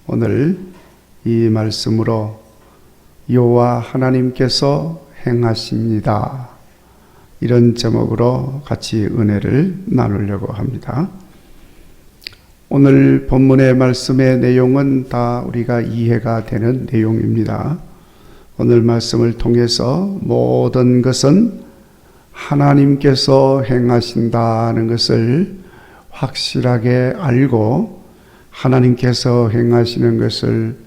오늘 이 말씀으로 여호와 하나님께서 행하십니다. 이런 제목으로 같이 은혜를 나누려고 합니다. 오늘 본문의 말씀의 내용은 다 우리가 이해가 되는 내용입니다. 오늘 말씀을 통해서 모든 것은 하나님께서 행하신다는 것을 확실하게 알고 하나님께서 행하시는 것을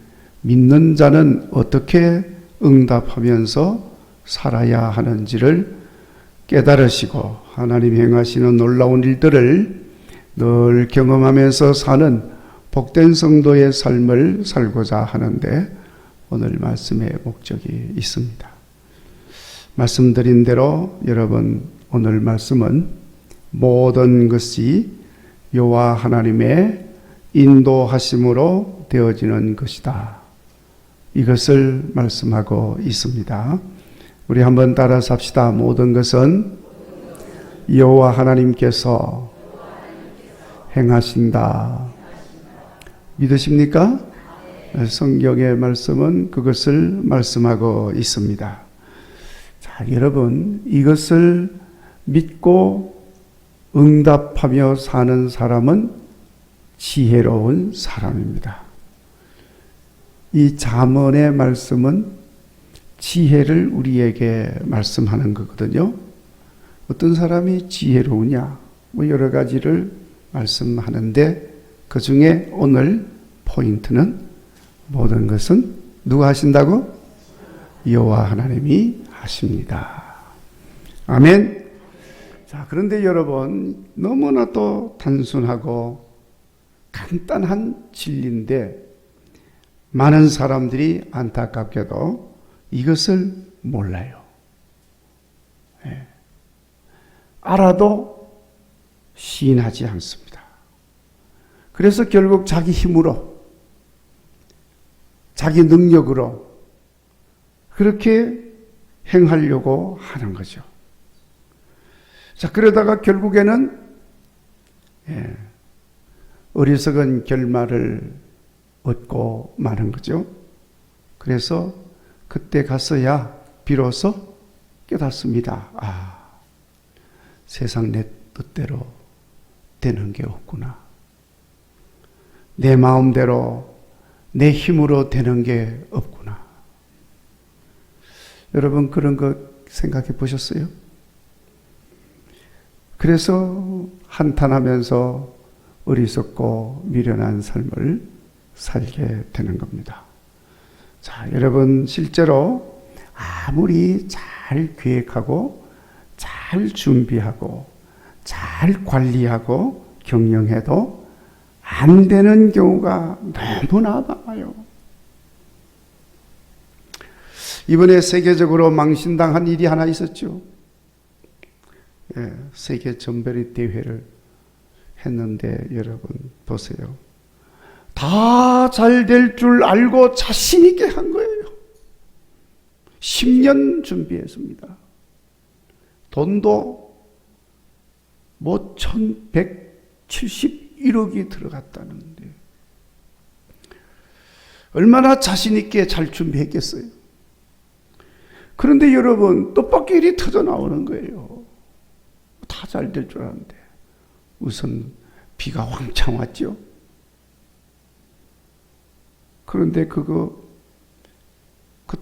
믿는 자는 어떻게 응답하면서 살아야 하는지를 깨달으시고 하나님 행하시는 놀라운 일들을 늘 경험하면서 사는 복된 성도의 삶을 살고자 하는데 오늘 말씀의 목적이 있습니다. 말씀드린 대로 여러분, 오늘 말씀은 모든 것이 여호와 하나님의 인도하심으로 되어지는 것이다. 이것을 말씀하고 있습니다. 우리 한번 따라서 합시다. 모든 것은 여호와 하나님께서 행하신다. 믿으십니까? 성경의 말씀은 그것을 말씀하고 있습니다. 자, 여러분, 이것을 믿고 응답하며 사는 사람은 지혜로운 사람입니다. 이 잠언의 말씀은 지혜를 우리에게 말씀하는 거거든요. 어떤 사람이 지혜로우냐? 여러 가지를 말씀하는데 그 중에 오늘 포인트는 모든 것은 누가 하신다고? 여호와 하나님이 하십니다. 아멘. 자, 그런데 여러분, 너무나도 단순하고 간단한 진리인데 많은 사람들이 안타깝게도 이것을 몰라요. 네. 알아도 시인하지 않습니다. 그래서 결국 자기 힘으로, 자기 능력으로 그렇게 행하려고 하는 거죠. 자, 그러다가 결국에는 어리석은 결말을 얻고 마는 거죠. 그래서 그때 가서야 비로소 깨닫습니다. 아, 세상 내 뜻대로 되는 게 없구나. 내 마음대로, 내 힘으로 되는 게 없구나. 여러분, 그런 거 생각해 보셨어요? 그래서 한탄하면서 어리석고 미련한 삶을 살게 되는 겁니다. 자, 여러분, 실제로 아무리 잘 계획하고 잘 준비하고 잘 관리하고 경영해도 안 되는 경우가 너무나 많아요. 이번에 세계적으로 망신당한 일이 하나 있었죠. 세계 전별의 대회를 했는데 여러분 보세요. 다 잘 될 줄 알고 자신 있게 한 거예요. 10년 준비했습니다. 돈도 1171억이 들어갔다는데 얼마나 자신 있게 잘 준비했겠어요. 그런데 여러분, 뜻밖의 터져 나오는 거예요. 다 잘 될 줄 알았는데 우선 비가 왕창 왔죠. 그런데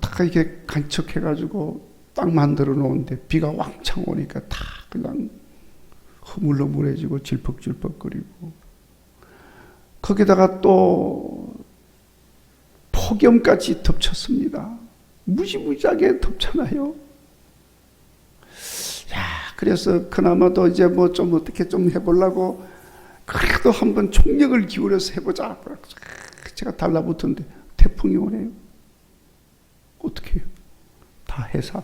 다 이렇게 간척해가지고 딱 만들어 놓은데 비가 왕창 오니까 다 그냥 흐물흐물해지고 질퍽질퍽거리고 거기다가 또 폭염까지 덮쳤습니다. 무지무지하게 덮잖아요. 그래서 그나마도 이제 뭐 좀 어떻게 좀 해보려고 그래도 한번 총력을 기울여서 해보자. 제가 달라붙었는데 태풍이 오네요. 어떻게 해요? 다 해산.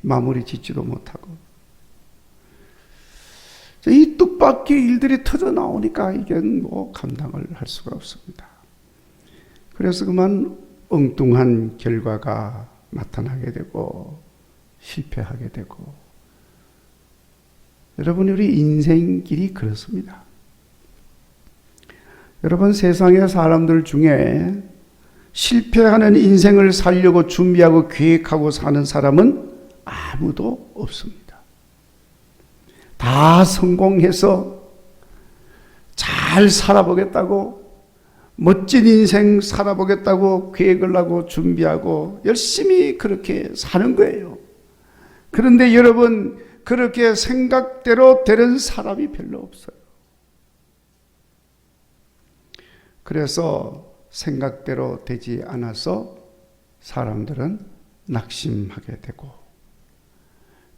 마무리 짓지도 못하고. 이 뜻밖의 일들이 터져 나오니까 이게 뭐 감당을 할 수가 없습니다. 그래서 그만 엉뚱한 결과가 나타나게 되고 실패하게 되고. 여러분, 우리 인생길이 그렇습니다. 여러분, 세상의 사람들 중에 실패하는 인생을 살려고 준비하고 계획하고 사는 사람은 아무도 없습니다. 다 성공해서 잘 살아보겠다고, 멋진 인생 살아보겠다고 계획을 하고 준비하고 열심히 그렇게 사는 거예요. 그런데 여러분, 그렇게 생각대로 되는 사람이 별로 없어요. 그래서 생각대로 되지 않아서 사람들은 낙심하게 되고,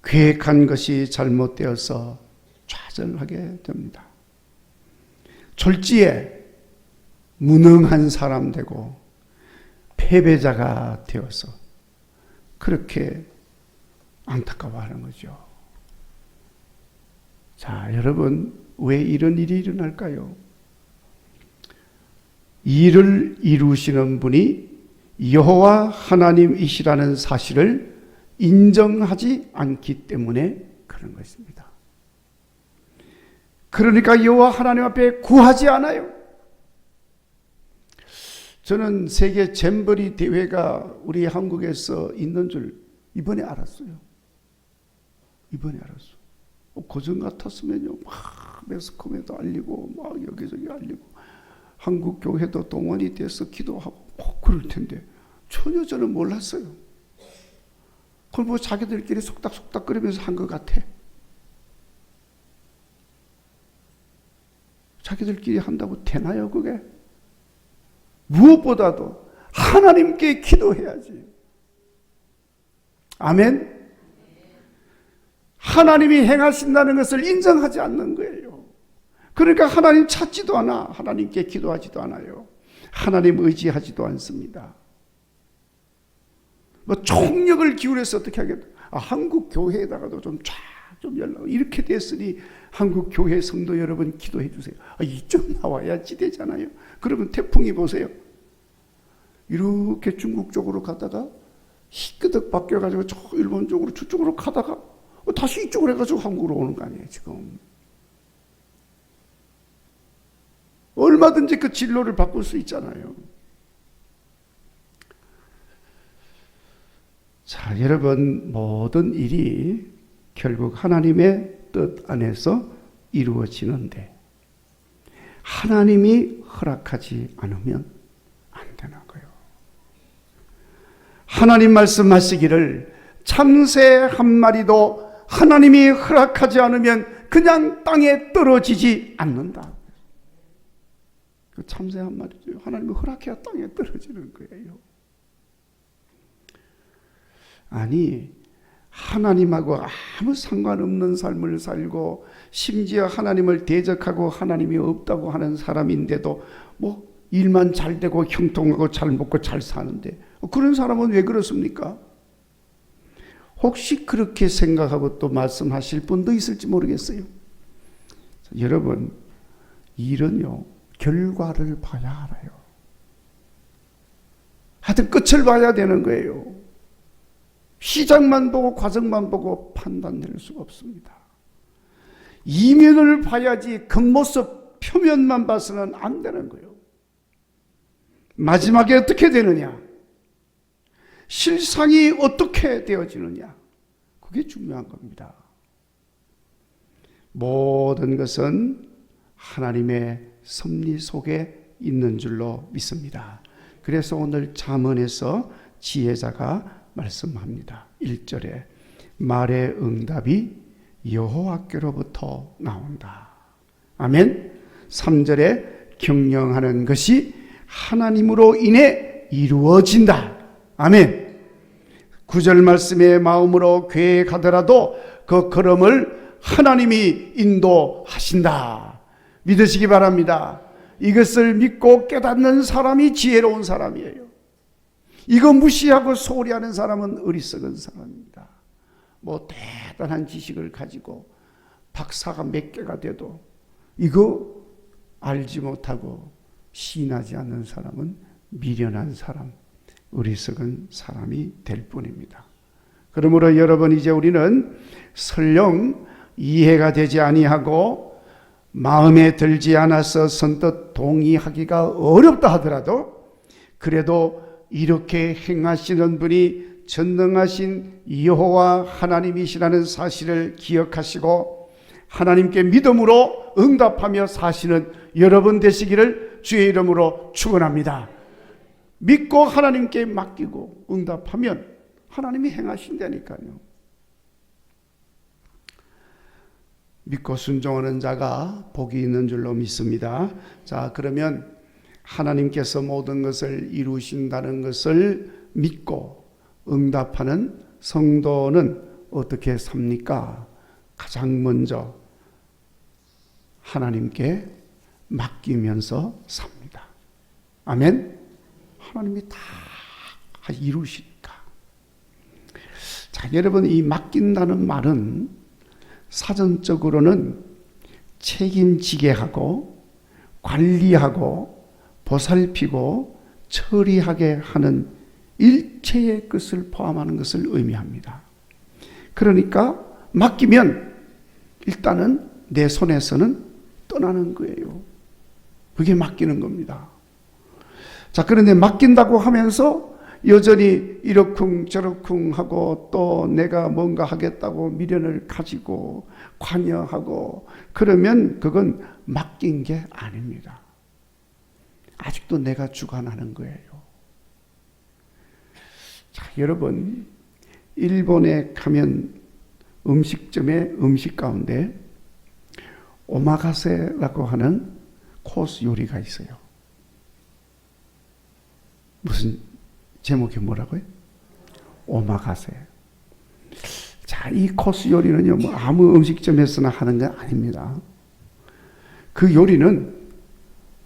계획한 것이 잘못되어서 좌절하게 됩니다. 졸지에 무능한 사람 되고 패배자가 되어서 그렇게 안타까워하는 거죠. 자, 여러분, 왜 이런 일이 일어날까요? 일을 이루시는 분이 여호와 하나님이시라는 사실을 인정하지 않기 때문에 그런 것입니다. 그러니까 여호와 하나님 앞에 구하지 않아요. 저는 세계 잼버리 대회가 우리 한국에서 있는 줄 이번에 알았어요. 이번에 알았어. 고전 같았으면요, 막 매스컴에도 알리고, 막 여기저기 알리고, 한국 교회도 동원이 돼서 기도하고 그럴 텐데 전혀 저는 몰랐어요. 그걸 뭐 자기들끼리 속닥속닥거리면서 한 것 같아. 자기들끼리 한다고 되나요, 그게? 무엇보다도 하나님께 기도해야지. 아멘? 하나님이 행하신다는 것을 인정하지 않는 거예요. 그러니까 하나님 찾지도 않아. 하나님께 기도하지도 않아요. 하나님 의지하지도 않습니다. 뭐 총력을 기울여서 어떻게 하겠다. 한국 교회에다가도 좀 연락. 이렇게 됐으니 한국 교회 성도 여러분 기도해 주세요. 이쪽 나와야지 되잖아요. 그러면 태풍이 보세요. 이렇게 중국 쪽으로 가다가 희끄덕 바뀌어가지고 저 일본 쪽으로 저쪽으로 가다가 다시 이쪽으로 해가지고 한국으로 오는 거 아니에요, 지금. 얼마든지 그 진로를 바꿀 수 있잖아요. 자, 여러분, 모든 일이 결국 하나님의 뜻 안에서 이루어지는데 하나님이 허락하지 않으면 안 되는 거예요. 하나님 말씀하시기를 참새 한 마리도 하나님이 허락하지 않으면 그냥 땅에 떨어지지 않는다. 그 참새 한 마리죠. 하나님이 허락해야 땅에 떨어지는 거예요. 아니, 하나님하고 아무 상관없는 삶을 살고 심지어 하나님을 대적하고 하나님이 없다고 하는 사람인데도 뭐 일만 잘 되고 형통하고 잘 먹고 잘 사는데 그런 사람은 왜 그렇습니까? 혹시 그렇게 생각하고 또 말씀하실 분도 있을지 모르겠어요. 여러분, 일은요, 결과를 봐야 알아요. 하여튼 끝을 봐야 되는 거예요. 시작만 보고 과정만 보고 판단될 수가 없습니다. 이면을 봐야지 겉모습 표면만 봐서는 안 되는 거예요. 마지막에 어떻게 되느냐, 실상이 어떻게 되어지느냐, 그게 중요한 겁니다. 모든 것은 하나님의 섭리 속에 있는 줄로 믿습니다. 그래서 오늘 잠언에서 지혜자가 말씀합니다. 1절에 말의 응답이 여호와께로부터 나온다. 아멘. 3절에 경영하는 것이 하나님으로 인해 이루어진다. 아멘. 9절 말씀에 마음으로 계획하더라도 그 걸음을 하나님이 인도하신다. 믿으시기 바랍니다. 이것을 믿고 깨닫는 사람이 지혜로운 사람이에요. 이거 무시하고 소홀히 하는 사람은 어리석은 사람입니다. 뭐 대단한 지식을 가지고 박사가 몇 개가 돼도 이거 알지 못하고 시인하지 않는 사람은 미련한 사람, 어리석은 사람이 될 뿐입니다. 그러므로 여러분, 이제 우리는 설령 이해가 되지 아니하고 마음에 들지 않아서 선뜻 동의하기가 어렵다 하더라도 그래도 이렇게 행하시는 분이 전능하신 여호와 하나님이시라는 사실을 기억하시고 하나님께 믿음으로 응답하며 사시는 여러분 되시기를 주의 이름으로 축원합니다. 믿고 하나님께 맡기고 응답하면 하나님이 행하신다니까요. 믿고 순종하는 자가 복이 있는 줄로 믿습니다. 자, 그러면 하나님께서 모든 것을 이루신다는 것을 믿고 응답하는 성도는 어떻게 삽니까? 가장 먼저 하나님께 맡기면서 삽니다. 아멘? 하나님이 다 이루시니까. 자, 여러분, 이 맡긴다는 말은 사전적으로는 책임지게 하고 관리하고 보살피고 처리하게 하는 일체의 것을 포함하는 것을 의미합니다. 그러니까 맡기면 일단은 내 손에서는 떠나는 거예요. 그게 맡기는 겁니다. 자, 그런데 맡긴다고 하면서 여전히 이러쿵 저러쿵 하고 또 내가 뭔가 하겠다고 미련을 가지고 관여하고 그러면 그건 맡긴 게 아닙니다. 아직도 내가 주관하는 거예요. 자, 여러분, 일본에 가면 음식점의 음식 가운데 오마카세라고 하는 코스 요리가 있어요. 무슨 제목이 뭐라고요? 오마카세. 자, 이 코스 요리는요, 뭐 아무 음식점에서나 하는 건 아닙니다. 그 요리는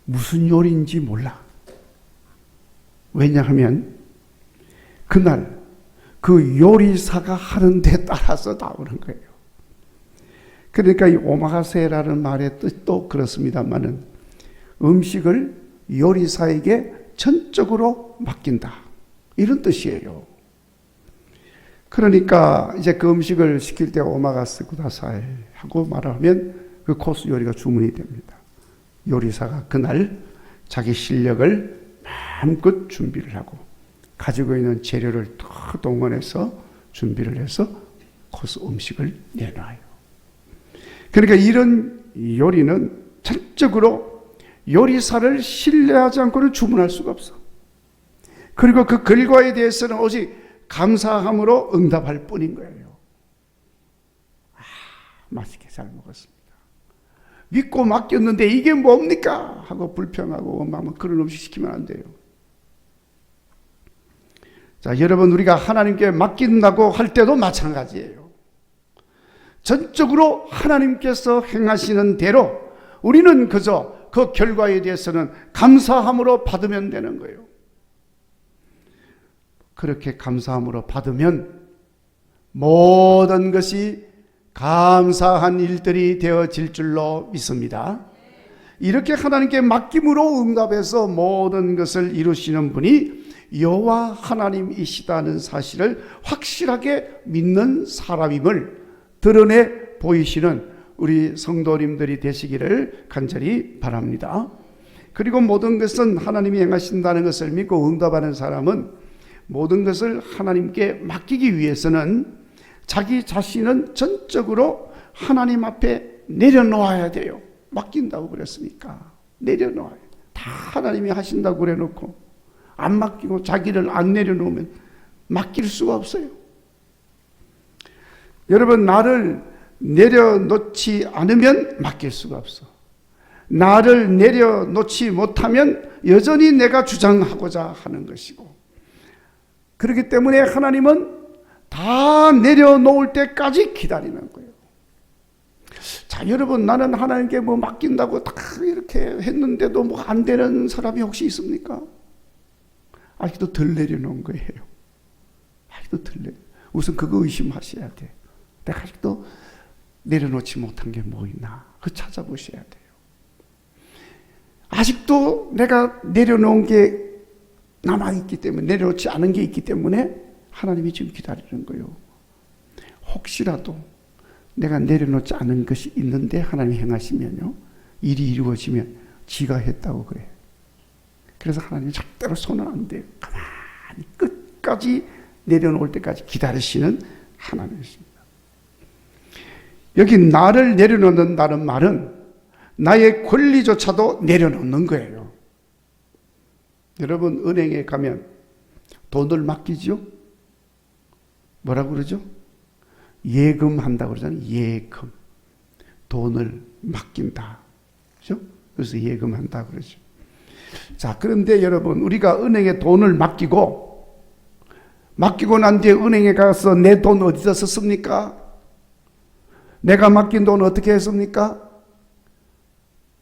무슨 요리인지 몰라. 왜냐하면 그날 그 요리사가 하는 데 따라서 나오는 거예요. 그러니까 이 오마카세라는 말의 뜻도 그렇습니다만은 음식을 요리사에게 전적으로 맡긴다. 이런 뜻이에요. 그러니까 이제 그 음식을 시킬 때 오마카세 구다사이 하고 말하면 그 코스 요리가 주문이 됩니다. 요리사가 그날 자기 실력을 마음껏 준비를 하고 가지고 있는 재료를 다 동원해서 준비를 해서 코스 음식을 내놔요. 그러니까 이런 요리는 전적으로 요리사를 신뢰하지 않고는 주문할 수가 없어. 그리고 그 결과에 대해서는 오직 감사함으로 응답할 뿐인 거예요. 맛있게 잘 먹었습니다. 믿고 맡겼는데 이게 뭡니까? 하고 불평하고 원망하면 그런 음식 시키면 안 돼요. 자, 여러분, 우리가 하나님께 맡긴다고 할 때도 마찬가지예요. 전적으로 하나님께서 행하시는 대로 우리는 그저 그 결과에 대해서는 감사함으로 받으면 되는 거예요. 그렇게 감사함으로 받으면 모든 것이 감사한 일들이 되어질 줄로 믿습니다. 이렇게 하나님께 맡김으로 응답해서 모든 것을 이루시는 분이 여호와 하나님이시다는 사실을 확실하게 믿는 사람임을 드러내 보이시는 우리 성도님들이 되시기를 간절히 바랍니다. 그리고 모든 것은 하나님이 행하신다는 것을 믿고 응답하는 사람은 모든 것을 하나님께 맡기기 위해서는 자기 자신은 전적으로 하나님 앞에 내려놓아야 돼요. 맡긴다고 그랬으니까 내려놓아요. 다 하나님이 하신다고 그래놓고 안 맡기고 자기를 안 내려놓으면 맡길 수가 없어요. 여러분, 나를 내려놓지 않으면 맡길 수가 없어. 나를 내려놓지 못하면 여전히 내가 주장하고자 하는 것이고, 그렇기 때문에 하나님은 다 내려놓을 때까지 기다리는 거예요. 자, 여러분, 나는 하나님께 뭐 맡긴다고 다 이렇게 했는데도 뭐 안 되는 사람이 혹시 있습니까? 아직도 덜 내려놓은 거예요. 아직도 덜 내려. 우선 그거 의심하셔야 돼. 내가 아직도 내려놓지 못한 게 뭐 있나? 그거 찾아보셔야 돼요. 아직도 내가 내려놓은 게 남아있기 때문에, 내려놓지 않은 게 있기 때문에 하나님이 지금 기다리는 거예요. 혹시라도 내가 내려놓지 않은 것이 있는데 하나님이 행하시면요, 일이 이루어지면 지가 했다고 그래. 그래서 하나님 절대로 손은 안 돼요. 가만히 끝까지 내려놓을 때까지 기다리시는 하나님이십니다. 여기 나를 내려놓는다는 말은 나의 권리조차도 내려놓는 거예요. 여러분 은행에 가면 돈을 맡기죠? 뭐라고 그러죠? 예금한다고 그러잖아요. 예금. 돈을 맡긴다. 그렇죠? 그래서 예금한다 그러죠. 자, 그런데 여러분 우리가 은행에 돈을 맡기고 난 뒤에 은행에 가서 내 돈 어디서 썼습니까? 내가 맡긴 돈 어떻게 했습니까?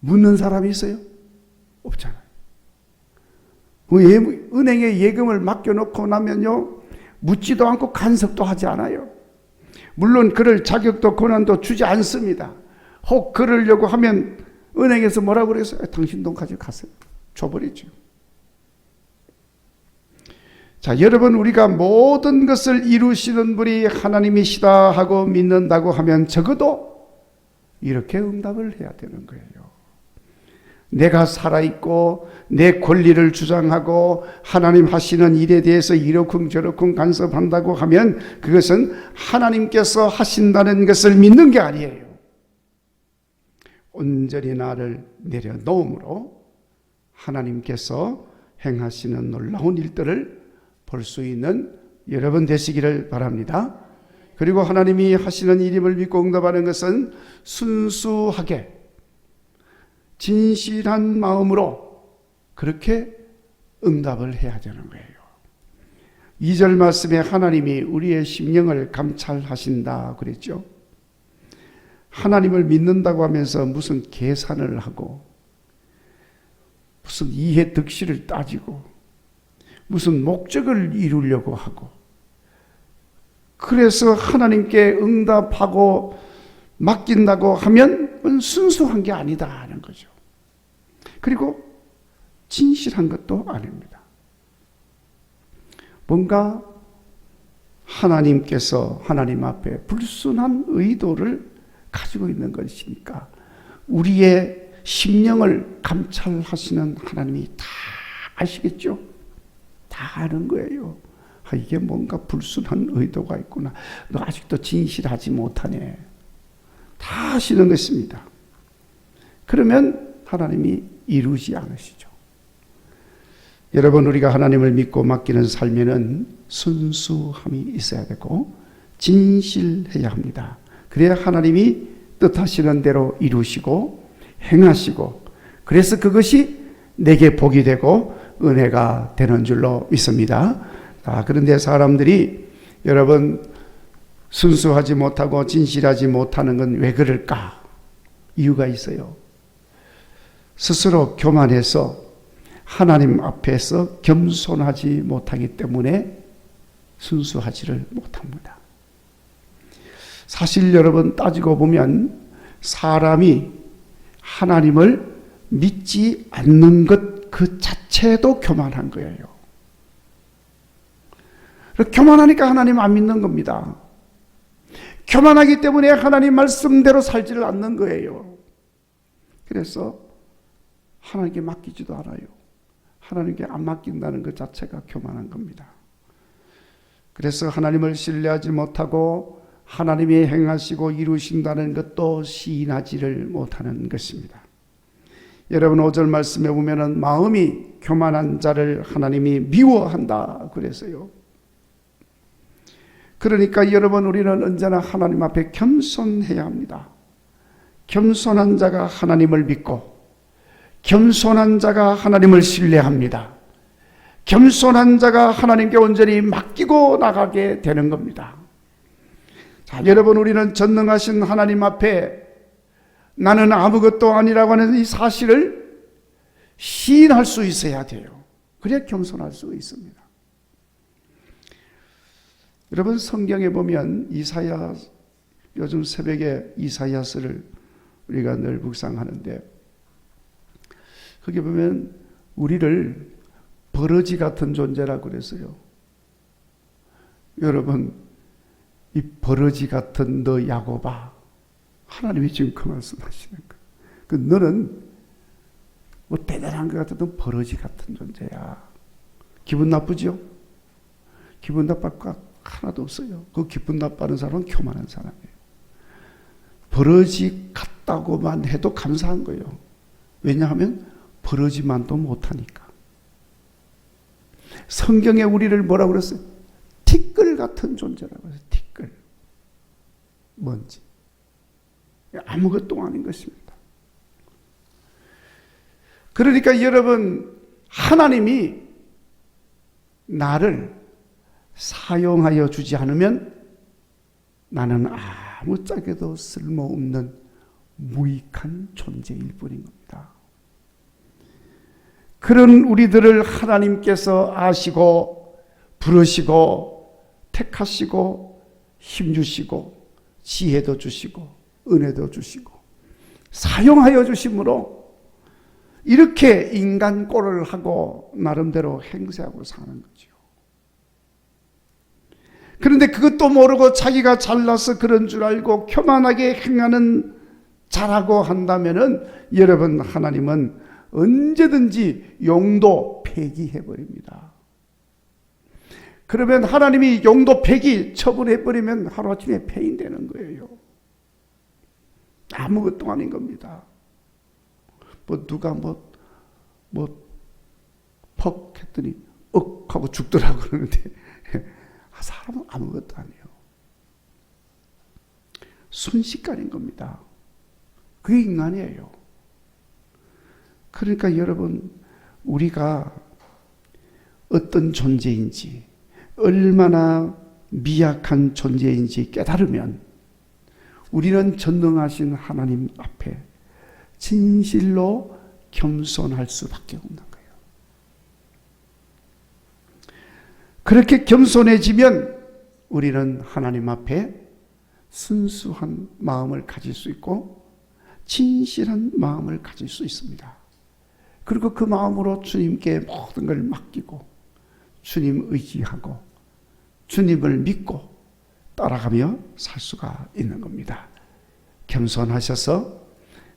묻는 사람이 있어요? 없잖아요. 은행에 예금을 맡겨놓고 나면요 묻지도 않고 간섭도 하지 않아요. 물론 그럴 자격도 권한도 주지 않습니다. 혹 그러려고 하면 은행에서 뭐라고 그랬어요? 당신 돈 가지고 가세요. 줘버리죠. 자, 여러분 우리가 모든 것을 이루시는 분이 하나님이시다 하고 믿는다고 하면 적어도 이렇게 응답을 해야 되는 거예요. 내가 살아있고 내 권리를 주장하고 하나님 하시는 일에 대해서 이러쿵저러쿵 간섭한다고 하면 그것은 하나님께서 하신다는 것을 믿는 게 아니에요. 온전히 나를 내려놓음으로 하나님께서 행하시는 놀라운 일들을 볼 수 있는 여러분 되시기를 바랍니다. 그리고 하나님이 하시는 일임을 믿고 응답하는 것은 순수하게 진실한 마음으로 그렇게 응답을 해야 되는 거예요. 2절 말씀에 하나님이 우리의 심령을 감찰하신다 그랬죠. 하나님을 믿는다고 하면서 무슨 계산을 하고 무슨 이해 득실을 따지고 무슨 목적을 이루려고 하고 그래서 하나님께 응답하고 맡긴다고 하면 순수한 게 아니다 하는 거죠. 그리고 진실한 것도 아닙니다. 뭔가 하나님께서 하나님 앞에 불순한 의도를 가지고 있는 것이니까 우리의 심령을 감찰하시는 하나님이 다 아시겠죠? 다 아는 거예요. 이게 뭔가 불순한 의도가 있구나. 너 아직도 진실하지 못하네. 다 아시는 것입니다. 그러면 하나님이 이루지 않으시죠. 여러분 우리가 하나님을 믿고 맡기는 삶에는 순수함이 있어야 되고 진실해야 합니다. 그래야 하나님이 뜻하시는 대로 이루시고 행하시고 그래서 그것이 내게 복이 되고 은혜가 되는 줄로 믿습니다. 그런데 사람들이 여러분 순수하지 못하고 진실하지 못하는 건 왜 그럴까? 이유가 있어요. 스스로 교만해서 하나님 앞에서 겸손하지 못하기 때문에 순수하지를 못합니다. 사실 여러분 따지고 보면 사람이 하나님을 믿지 않는 것 그 자체도 교만한 거예요. 교만하니까 하나님 안 믿는 겁니다. 교만하기 때문에 하나님 말씀대로 살지를 않는 거예요. 그래서 하나님께 맡기지도 않아요. 하나님께 안 맡긴다는 것 자체가 교만한 겁니다. 그래서 하나님을 신뢰하지 못하고 하나님이 행하시고 이루신다는 것도 시인하지를 못하는 것입니다. 여러분 5절 말씀에 보면은 마음이 교만한 자를 하나님이 미워한다 그랬어요. 그러니까 여러분 우리는 언제나 하나님 앞에 겸손해야 합니다. 겸손한 자가 하나님을 믿고 겸손한 자가 하나님을 신뢰합니다. 겸손한 자가 하나님께 온전히 맡기고 나가게 되는 겁니다. 자, 여러분 우리는 전능하신 하나님 앞에 나는 아무것도 아니라고 하는 이 사실을 시인할 수 있어야 돼요. 그래야 겸손할 수 있습니다. 여러분 성경에 보면 이사야, 요즘 새벽에 이사야서를 우리가 늘 묵상하는데 거기 보면 우리를 버러지 같은 존재라고 그랬어요. 여러분 이 버러지 같은 너 야곱아, 하나님이 지금 그 말씀하시는 거예요. 너는 뭐 대단한 것 같아도 버러지 같은 존재야. 기분 나쁘죠? 기분 나쁠 것 하나도 없어요. 그 기분 나빠하는 사람은 교만한 사람이에요. 버러지 같다고만 해도 감사한 거예요. 왜냐하면 버러지만도 못하니까. 성경에 우리를 뭐라고 그랬어요? 티끌 같은 존재라고 해서 티끌. 먼지. 아무것도 아닌 것입니다. 그러니까 여러분, 하나님이 나를 사용하여 주지 않으면 나는 아무짝에도 쓸모없는 무익한 존재일 뿐인 겁니다. 그런 우리들을 하나님께서 아시고 부르시고 택하시고 힘주시고 지혜도 주시고 은혜도 주시고 사용하여 주심으로 이렇게 인간 꼴을 하고 나름대로 행세하고 사는 거죠. 그런데 그것도 모르고 자기가 잘나서 그런 줄 알고 교만하게 행하는 자라고 한다면은 여러분, 하나님은 언제든지 용도 폐기해버립니다. 그러면 하나님이 용도 폐기 처분해버리면 하루아침에 폐인되는 거예요. 아무것도 아닌 겁니다. 누가 퍽 했더니 억 하고 죽더라고 그러는데 사람은 아무것도 아니에요. 순식간인 겁니다. 그게 인간이에요. 그러니까 여러분, 우리가 어떤 존재인지, 얼마나 미약한 존재인지 깨달으면 우리는 전능하신 하나님 앞에 진실로 겸손할 수밖에 없는 거예요. 그렇게 겸손해지면 우리는 하나님 앞에 순수한 마음을 가질 수 있고 진실한 마음을 가질 수 있습니다. 그리고 그 마음으로 주님께 모든 걸 맡기고 주님 의지하고 주님을 믿고 따라가며 살 수가 있는 겁니다. 겸손하셔서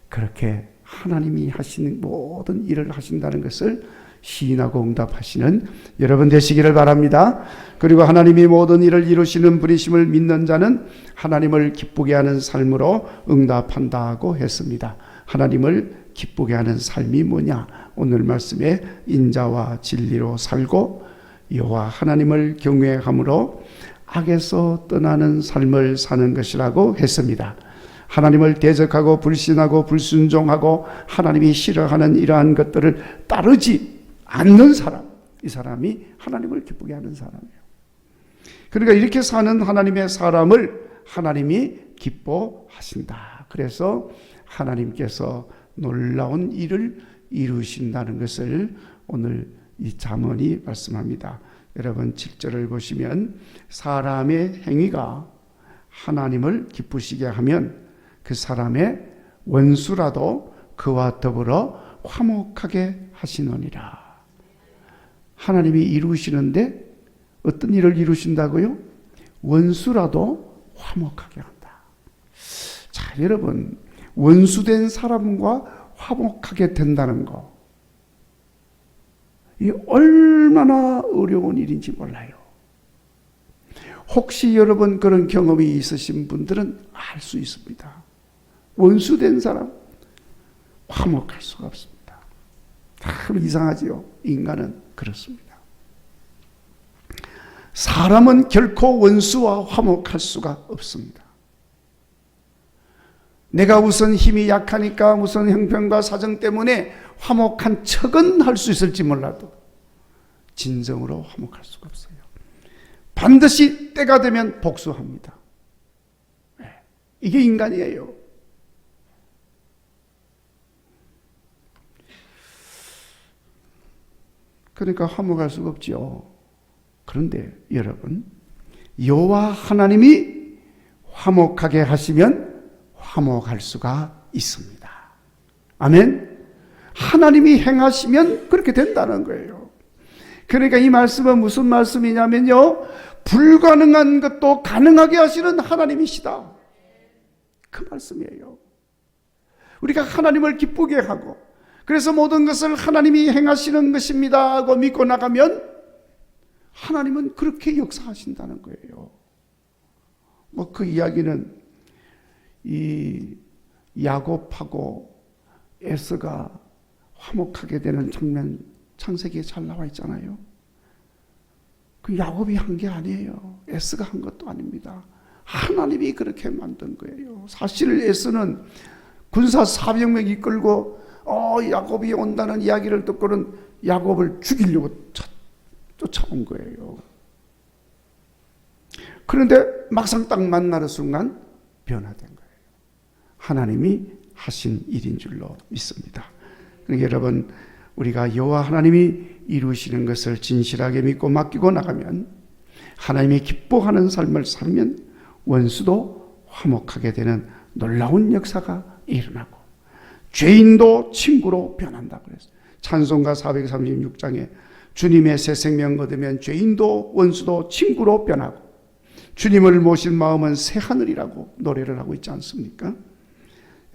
그렇게 하나님이 하시는 모든 일을 하신다는 것을 시인하고 응답하시는 여러분 되시기를 바랍니다. 그리고 하나님이 모든 일을 이루시는 분이심을 믿는 자는 하나님을 기쁘게 하는 삶으로 응답한다고 했습니다. 하나님을 기쁘게 하는 삶이 뭐냐? 오늘 말씀에 인자와 진리로 살고 여호와 하나님을 경외함으로 악에서 떠나는 삶을 사는 것이라고 했습니다. 하나님을 대적하고 불신하고 불순종하고 하나님이 싫어하는 이러한 것들을 따르지 않는 사람, 이 사람이 하나님을 기쁘게 하는 사람이에요. 그러니까 이렇게 사는 하나님의 사람을 하나님이 기뻐하신다. 그래서 하나님께서 놀라운 일을 이루신다는 것을 오늘 이 잠언이 말씀합니다. 여러분 7절을 보시면 사람의 행위가 하나님을 기쁘시게 하면 그 사람의 원수라도 그와 더불어 화목하게 하시느니라. 하나님이 이루시는데 어떤 일을 이루신다고요? 원수라도 화목하게 한다. 자, 여러분, 원수된 사람과 화목하게 된다는 거, 이 얼마나 어려운 일인지 몰라요. 혹시 여러분 그런 경험이 있으신 분들은 알 수 있습니다. 원수된 사람 화목할 수가 없습니다. 참 이상하지요. 인간은 그렇습니다. 사람은 결코 원수와 화목할 수가 없습니다. 내가 우선 힘이 약하니까 우선 형편과 사정 때문에 화목한 척은 할 수 있을지 몰라도 진정으로 화목할 수가 없어요. 반드시 때가 되면 복수합니다. 이게 인간이에요. 그러니까 화목할 수가 없죠. 그런데 여러분, 여호와 하나님이 화목하게 하시면 화목할 수가 있습니다. 아멘. 하나님이 행하시면 그렇게 된다는 거예요. 그러니까 이 말씀은 무슨 말씀이냐면요, 불가능한 것도 가능하게 하시는 하나님이시다, 그 말씀이에요. 우리가 하나님을 기쁘게 하고, 그래서 모든 것을 하나님이 행하시는 것입니다 하고 믿고 나가면 하나님은 그렇게 역사하신다는 거예요. 뭐 그 이야기는 이 야곱하고 에서가 화목하게 되는 장면 창세기에 잘 나와 있잖아요. 그 야곱이 한 게 아니에요. 에서가 한 것도 아닙니다. 하나님이 그렇게 만든 거예요. 사실 에서는 군사 400명 이끌고 야곱이 온다는 이야기를 듣고는 야곱을 죽이려고 쫓아온 거예요. 그런데 막상 딱 만나는 순간 변화된 거예요. 하나님이 하신 일인 줄로 믿습니다. 그러니까 여러분, 우리가 여호와 하나님이 이루시는 것을 진실하게 믿고 맡기고 나가면, 하나님이 기뻐하는 삶을 살면 원수도 화목하게 되는 놀라운 역사가 일어나고 죄인도 친구로 변한다고 그랬어요. 찬송가 436장에 주님의 새 생명 얻으면 죄인도 원수도 친구로 변하고 주님을 모실 마음은 새 하늘이라고 노래를 하고 있지 않습니까?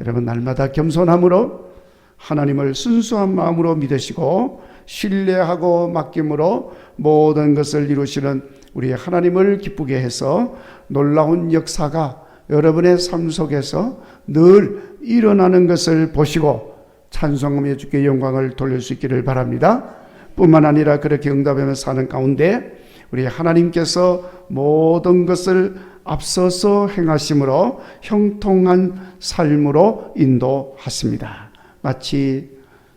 여러분, 날마다 겸손함으로 하나님을 순수한 마음으로 믿으시고 신뢰하고 맡김으로 모든 것을 이루시는 우리 하나님을 기쁘게 해서 놀라운 역사가 여러분의 삶 속에서 늘 일어나는 것을 보시고 찬송하며 주께 영광을 돌릴 수 있기를 바랍니다. 뿐만 아니라 그렇게 응답하며 사는 가운데 우리 하나님께서 모든 것을 앞서서 행하심으로 형통한 삶으로 인도하십니다. 마치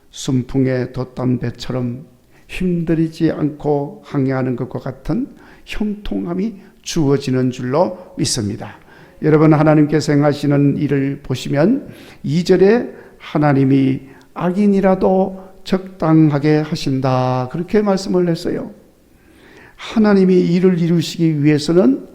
순풍에 돛단 배처럼 힘들이지 않고 항해하는 것과 같은 형통함이 주어지는 줄로 믿습니다. 여러분, 하나님께서 행하시는 일을 보시면 2절에 하나님이 악인이라도 적당하게 하신다, 그렇게 말씀을 했어요. 하나님이 일을 이루시기 위해서는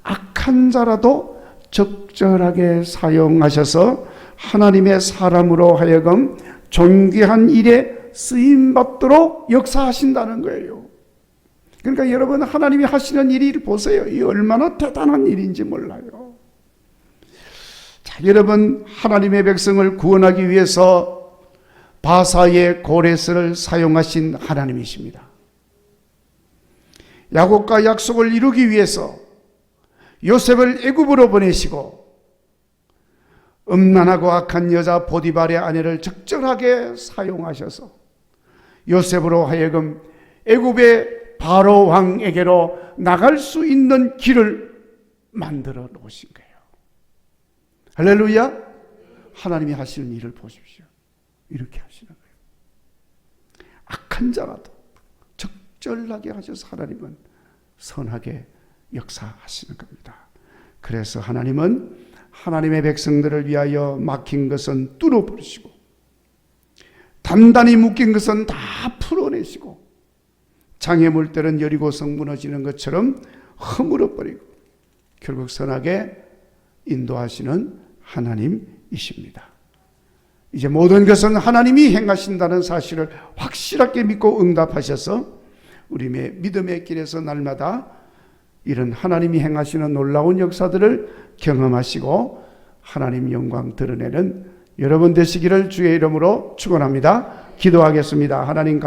악한 자라도 적절하게 사용하셔서 하나님의 사람으로 하여금 존귀한 일에 쓰임받도록 역사하신다는 거예요. 그러니까 여러분, 하나님이 하시는 일이 보세요. 이 얼마나 대단한 일인지 몰라요. 자, 여러분, 하나님의 백성을 구원하기 위해서 바사의 고레스를 사용하신 하나님이십니다. 야곱과 약속을 이루기 위해서 요셉을 애굽으로 보내시고 음란하고 악한 여자 보디발의 아내를 적절하게 사용하셔서 요셉으로 하여금 애굽의 바로 왕에게로 나갈 수 있는 길을 만들어 놓으신 거예요. 할렐루야. 하나님이 하시는 일을 보십시오. 이렇게 하시는 거예요. 악한 자라도 적절하게 하셔서 하나님은 선하게 역사하시는 겁니다. 그래서 하나님은 하나님의 백성들을 위하여 막힌 것은 뚫어버리시고 단단히 묶인 것은 다 풀어내시고 장애물 때는 여리고성 무너지는 것처럼 허물어버리고 결국 선하게 인도하시는 하나님이십니다. 이제 모든 것은 하나님이 행하신다는 사실을 확실하게 믿고 응답하셔서 우리 믿음의 길에서 날마다 이런 하나님이 행하시는 놀라운 역사들을 경험하시고 하나님 영광 드러내는 여러분 되시기를 주의 이름으로 축원합니다. 기도하겠습니다. 하나님